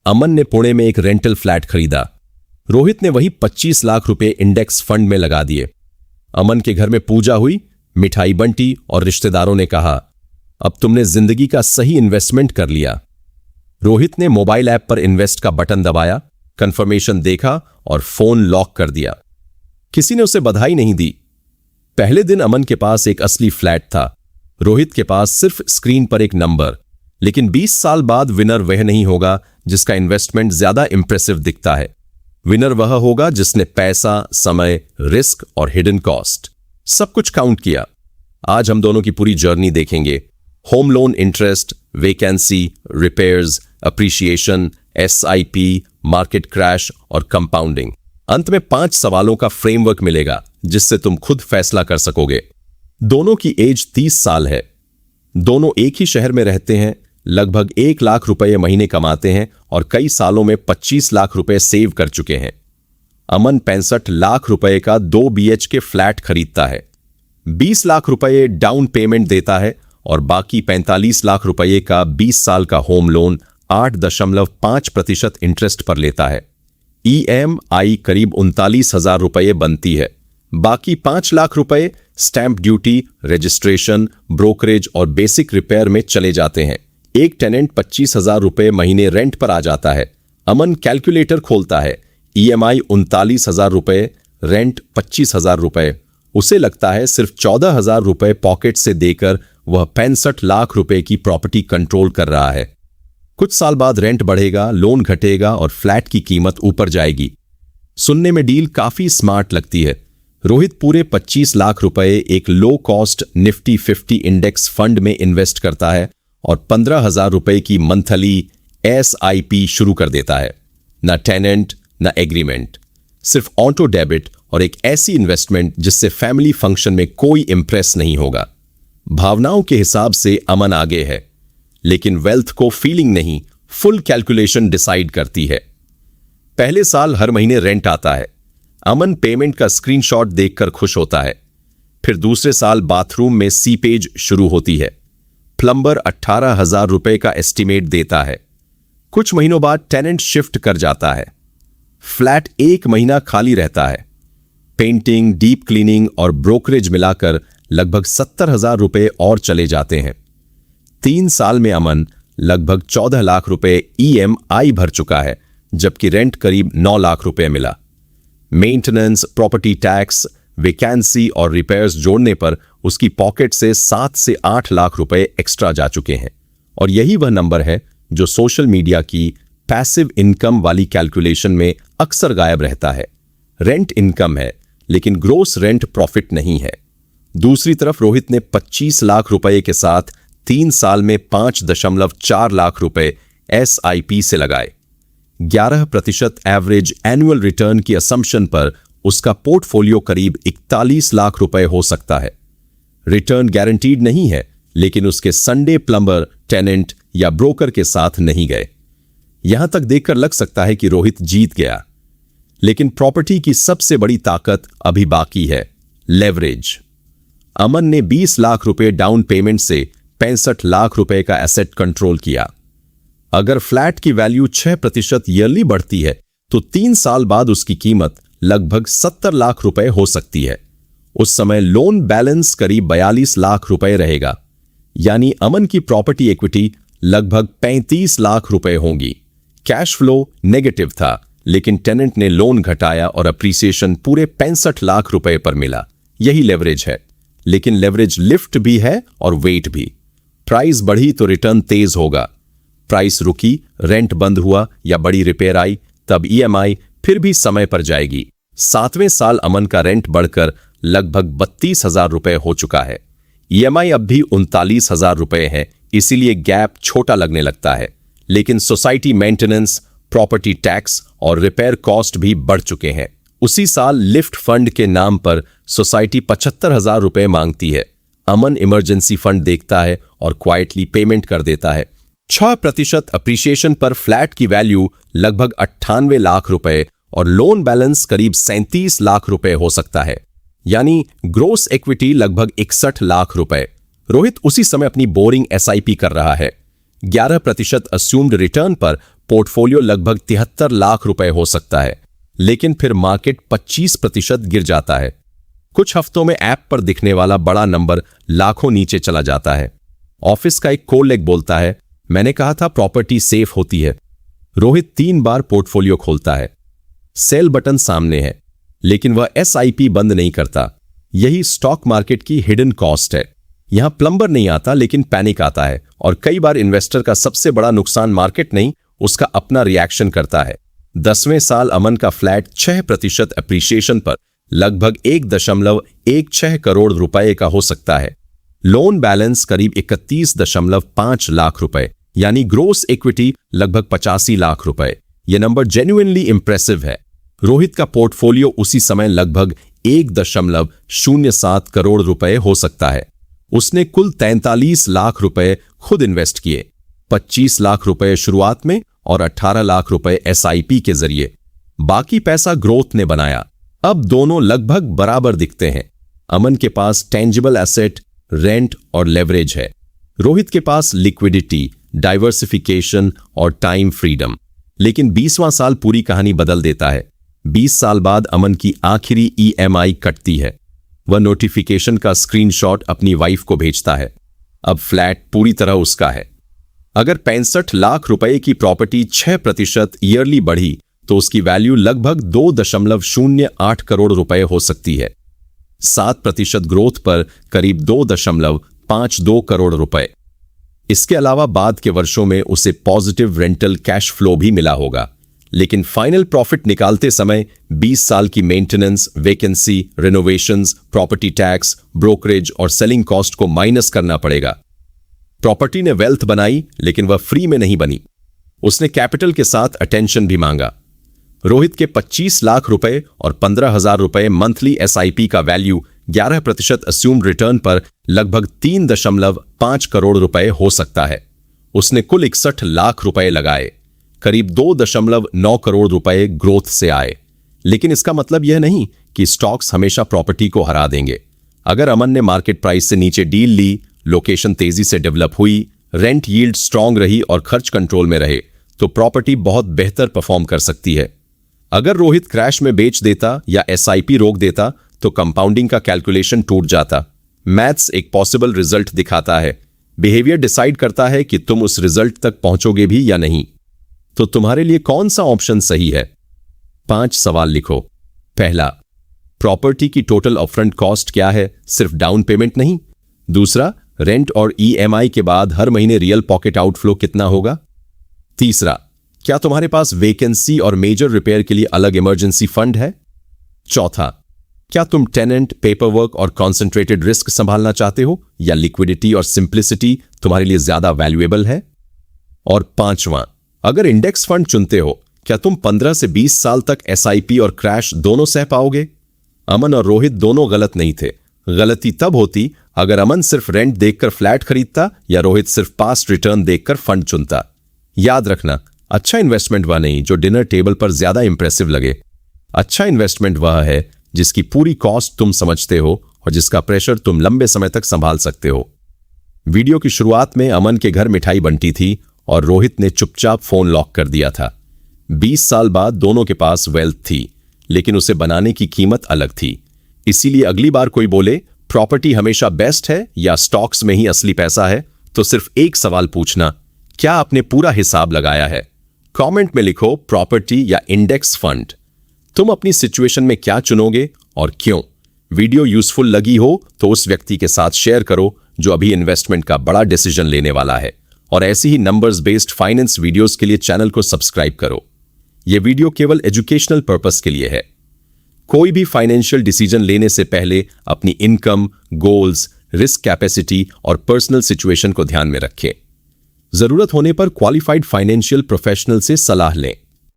अमन ने पुणे में एक रेंटल फ्लैट खरीदा। रोहित ने वही 25 लाख रुपए इंडेक्स फंड में लगा दिए। अमन के घर में पूजा हुई, मिठाई बंटी और रिश्तेदारों ने कहा, अब तुमने जिंदगी का सही इन्वेस्टमेंट कर लिया। रोहित ने मोबाइल ऐप पर इन्वेस्ट का बटन दबाया, कंफर्मेशन देखा और फोन लॉक कर दिया। किसी ने उसे बधाई नहीं दी। पहले दिन अमन के पास एक असली फ्लैट था, रोहित के पास सिर्फ स्क्रीन पर एक नंबर। लेकिन 20 साल बाद विनर वह नहीं होगा जिसका इन्वेस्टमेंट ज्यादा इंप्रेसिव दिखता है। विनर वह होगा जिसने पैसा, समय, रिस्क और हिडन कॉस्ट सब कुछ काउंट किया। आज हम दोनों की पूरी जर्नी देखेंगे। Home loan interest, vacancy, repairs, appreciation, SIP, market crash और कंपाउंडिंग। अंत में 5 सवालों का फ्रेमवर्क मिलेगा जिससे तुम खुद फैसला कर सकोगे। दोनों की एज 30 साल है। दोनों एक ही शहर में रहते हैं, लगभग 1 लाख रुपए महीने कमाते हैं और कई सालों में 25 लाख रुपए सेव कर चुके हैं। अमन 65 लाख रुपए का 2 BHK फ्लैट खरीदता है, 20 लाख रुपए डाउन पेमेंट देता है और बाकी 45 लाख रुपए का 20 साल का होम लोन 8.5% इंटरेस्ट पर लेता है। EMI करीब 39,000 रुपए बनती है। बाकी 5 लाख रुपए स्टैंप ड्यूटी, रजिस्ट्रेशन, ब्रोकरेज और बेसिक रिपेयर में चले जाते हैं। एक टेनेंट 25,000 रुपए महीने रेंट पर आ जाता है। अमन कैलकुलेटर खोलता है, EMI 39,000 रुपए, रेंट 25,000 रुपए। उसे लगता है सिर्फ 14,000 रुपए पॉकेट से देकर वह 65 लाख रुपए की प्रॉपर्टी कंट्रोल कर रहा है। कुछ साल बाद रेंट बढ़ेगा, लोन घटेगा और फ्लैट की कीमत ऊपर जाएगी। सुनने में डील काफी स्मार्ट लगती है। रोहित पूरे 25 लाख रुपए एक low cost Nifty 50 index fund में इन्वेस्ट करता है और 15,000 रुपए की मंथली SIP शुरू कर देता है। ना टेनेंट, ना एग्रीमेंट, सिर्फ ऑटो डेबिट और एक ऐसी इन्वेस्टमेंट जिससे फैमिली फंक्शन में कोई इंप्रेस नहीं होगा। भावनाओं के हिसाब से अमन आगे है, लेकिन वेल्थ को फीलिंग नहीं, फुल कैलकुलेशन डिसाइड करती है। पहले साल हर महीने रेंट आता है। अमन पेमेंट का स्क्रीनशॉट देखकर खुश होता है। फिर दूसरे साल बाथरूम में सीपेज शुरू होती है। प्लम्बर 18,000 रुपए का एस्टीमेट देता है। कुछ महीनों बाद टेनेंट शिफ्ट कर जाता है। फ्लैट 1 महीना खाली रहता है। पेंटिंग, डीप क्लीनिंग और ब्रोकरेज मिलाकर लगभग 70,000 रुपए और चले जाते हैं। 3 साल में अमन लगभग 14 लाख रुपए EMI भर चुका है, जबकि रेंट करीब 9 लाख रुपए मिला। मेंटेनेंस, प्रॉपर्टी टैक्स, वेकेंसी और रिपेयर्स जोड़ने पर उसकी पॉकेट से 7 से 8 लाख रुपए एक्स्ट्रा जा चुके हैं। और यही वह नंबर है जो सोशल मीडिया की पैसिव इनकम वाली कैलकुलेशन में अक्सर गायब रहता है। रेंट इनकम है, लेकिन ग्रोस रेंट प्रॉफिट नहीं है। दूसरी तरफ रोहित ने 25 लाख रुपए के साथ 3 साल में 5.4 लाख रुपए SIP से लगाए। 11% एवरेज एनुअल रिटर्न की असम्पशन पर उसका पोर्टफोलियो करीब 41 लाख रुपए हो सकता है। रिटर्न गारंटीड नहीं है, लेकिन उसके संडे प्लम्बर, टेनेंट या ब्रोकर के साथ नहीं गए। यहां तक देखकर लग सकता है कि रोहित जीत गया, लेकिन प्रॉपर्टी की सबसे बड़ी ताकत अभी बाकी है, लेवरेज। अमन ने 20 लाख रुपए डाउन पेमेंट से 65 लाख रुपए का एसेट कंट्रोल किया। अगर फ्लैट की वैल्यू 6% ईयरली बढ़ती है तो 3 साल बाद उसकी कीमत लगभग 70 लाख रुपए हो सकती है। उस समय लोन बैलेंस करीब 42 लाख रुपए रहेगा, यानी अमन की प्रॉपर्टी इक्विटी लगभग 35 लाख रुपए होगी। कैश फ्लो नेगेटिव था, लेकिन टेनेंट ने लोन घटाया और अप्रिसिएशन पूरे 65 लाख रुपए पर मिला। यही लेवरेज है, लेकिन लेवरेज लिफ्ट भी है और वेट भी। प्राइस बढ़ी तो रिटर्न तेज होगा, प्राइस रुकी, रेंट बंद हुआ या बड़ी रिपेयर आई, तब EMI फिर भी समय पर जाएगी। 7वें साल अमन का रेंट बढ़कर लगभग 32,000 रुपए हो चुका है। EMI अब भी 39,000 रुपए है, इसीलिए गैप छोटा लगने लगता है। लेकिन सोसाइटी मेंटेनेंस, प्रॉपर्टी टैक्स और रिपेयर कॉस्ट भी बढ़ चुके हैं। उसी साल लिफ्ट फंड के नाम पर सोसाइटी 75,000 रुपए मांगती है। अमन इमरजेंसी फंड देखता है और क्वाइटली पेमेंट कर देता है। 6% अप्रिशिएशन पर फ्लैट की वैल्यू लगभग 98 लाख रुपए और लोन बैलेंस करीब 37 लाख रुपए हो सकता है, यानी ग्रोस इक्विटी लगभग 61 लाख रुपए। रोहित उसी समय अपनी बोरिंग SIP कर रहा है। 11% अस्यूम्ड रिटर्न पर पोर्टफोलियो लगभग 73 लाख रुपए हो सकता है, लेकिन फिर मार्केट 25% गिर जाता है। कुछ हफ्तों में ऐप पर दिखने वाला बड़ा नंबर लाखों नीचे चला जाता है। ऑफिस का एक कोलेग बोलता है, मैंने कहा था प्रॉपर्टी सेफ होती है। रोहित 3 बार पोर्टफोलियो खोलता है। सेल बटन सामने है, लेकिन वह SIP बंद नहीं करता। यही स्टॉक मार्केट की हिडन कॉस्ट है। यहां प्लम्बर नहीं आता, लेकिन पैनिक आता है, और कई बार इन्वेस्टर का सबसे बड़ा नुकसान मार्केट नहीं, उसका अपना रिएक्शन करता है। 10वें साल अमन का फ्लैट 6% एप्रिसिएशन पर लगभग 1.16 करोड़ रुपए का हो सकता है। लोन बैलेंस करीब 31.5 लाख रुपए, यानी ग्रोस इक्विटी लगभग 85 लाख रुपए। यह नंबर जेन्युइनली इंप्रेसिव है। रोहित का पोर्टफोलियो उसी समय लगभग 1.07 करोड़ रुपए हो सकता है। उसने कुल 43 लाख रुपए खुद इन्वेस्ट किए, 25 लाख रुपए शुरुआत में और 18 लाख रुपए SIP के जरिए। बाकी पैसा ग्रोथ ने बनाया। अब दोनों लगभग बराबर दिखते हैं। अमन के पास टेंजिबल एसेट, रेंट और लेवरेज है। रोहित के पास लिक्विडिटी, डाइवर्सिफिकेशन और टाइम फ्रीडम। लेकिन 20वां साल पूरी कहानी बदल देता है। 20 साल बाद अमन की आखिरी EMI कटती है। वह नोटिफिकेशन का स्क्रीनशॉट अपनी वाइफ को भेजता है। अब फ्लैट पूरी तरह उसका है। अगर 65 लाख रुपए की प्रॉपर्टी 6% ईयरली बढ़ी तो उसकी वैल्यू लगभग 2.08 करोड़ रुपए हो सकती है। 7% ग्रोथ पर करीब 2.52 करोड़ रुपए। इसके अलावा बाद के वर्षों में उसे पॉजिटिव रेंटल कैश फ्लो भी मिला होगा। लेकिन फाइनल प्रॉफिट निकालते समय 20 साल की maintenance, vacancy, renovations, property tax, brokerage और सेलिंग कॉस्ट को माइनस करना पड़ेगा। प्रॉपर्टी ने वेल्थ बनाई, लेकिन वह फ्री में नहीं बनी। उसने कैपिटल के साथ अटेंशन भी मांगा। रोहित के 25 लाख रुपए और 15,000 रुपए मंथली SIP का वैल्यू 11% अस्यूम्ड रिटर्न पर लगभग 3.5 करोड़ रुपए हो सकता है। उसने कुल 61 लाख रुपए लगाए, करीब 2.9 करोड़ रुपए ग्रोथ से आए। लेकिन इसका मतलब यह नहीं कि स्टॉक्स हमेशा प्रॉपर्टी को हरा देंगे। अगर अमन ने मार्केट प्राइस से नीचे डील ली, लोकेशन तेजी से डेवलप हुई, रेंट यील्ड स्ट्रांग रही और खर्च कंट्रोल में रहे, तो प्रॉपर्टी बहुत बेहतर परफॉर्म कर सकती है। अगर रोहित क्रैश में बेच देता या SIP रोक देता तो कंपाउंडिंग का कैलकुलेशन टूट जाता। मैथ्स एक पॉसिबल रिजल्ट दिखाता है, बिहेवियर डिसाइड करता है कि तुम उस रिजल्ट तक पहुंचोगे भी या नहीं। तो तुम्हारे लिए कौन सा ऑप्शन सही है? 5 सवाल लिखो। पहला, प्रॉपर्टी की टोटल अपफ्रंट कॉस्ट क्या है, सिर्फ डाउन पेमेंट नहीं। दूसरा, रेंट और EMI के बाद हर महीने रियल पॉकेट आउटफ्लो कितना होगा। तीसरा, क्या तुम्हारे पास वेकेंसी और मेजर रिपेयर के लिए अलग इमरजेंसी फंड है। चौथा, क्या तुम टेनेंट, पेपरवर्क और कॉन्सेंट्रेटेड रिस्क संभालना चाहते हो, या लिक्विडिटी और सिंप्लिसिटी तुम्हारे लिए ज्यादा वैल्यूएबल है। और पांचवां, अगर इंडेक्स फंड चुनते हो, क्या तुम 15 से 20 साल तक SIP और क्रैश दोनों सह पाओगे। अमन और रोहित दोनों गलत नहीं थे। गलती तब होती अगर अमन सिर्फ रेंट देखकर फ्लैट खरीदता या रोहित सिर्फ पास्ट रिटर्न देखकर फंड चुनता। याद रखना, अच्छा इन्वेस्टमेंट वह नहीं जो डिनर टेबल पर ज्यादा इंप्रेसिव लगे। अच्छा इन्वेस्टमेंट वह है जिसकी पूरी कॉस्ट तुम समझते हो और जिसका प्रेशर तुम लंबे समय तक संभाल सकते हो। वीडियो की शुरुआत में अमन के घर मिठाई बंटी थी और रोहित ने चुपचाप फोन लॉक कर दिया था। 20 साल बाद दोनों के पास वेल्थ थी, लेकिन उसे बनाने की कीमत अलग थी। इसीलिए अगली बार कोई बोले प्रॉपर्टी हमेशा बेस्ट है या स्टॉक्स में ही असली पैसा है, तो सिर्फ एक सवाल पूछना, क्या आपने पूरा हिसाब लगाया है। कमेंट में लिखो प्रॉपर्टी या इंडेक्स फंड। तुम अपनी सिचुएशन में क्या चुनोगे और क्यों। वीडियो यूजफुल लगी हो तो उस व्यक्ति के साथ शेयर करो जो अभी इन्वेस्टमेंट का बड़ा डिसीजन लेने वाला है। और ऐसी ही नंबर्स बेस्ड फाइनेंस वीडियोस के लिए चैनल को सब्सक्राइब करो। यह वीडियो केवल एजुकेशनल पर्पस के लिए है। कोई भी फाइनेंशियल डिसीजन लेने से पहले अपनी इनकम, गोल्स, रिस्क कैपेसिटी और पर्सनल सिचुएशन को ध्यान में रखें। जरूरत होने पर क्वालिफाइड फाइनेंशियल प्रोफेशनल से सलाह लें।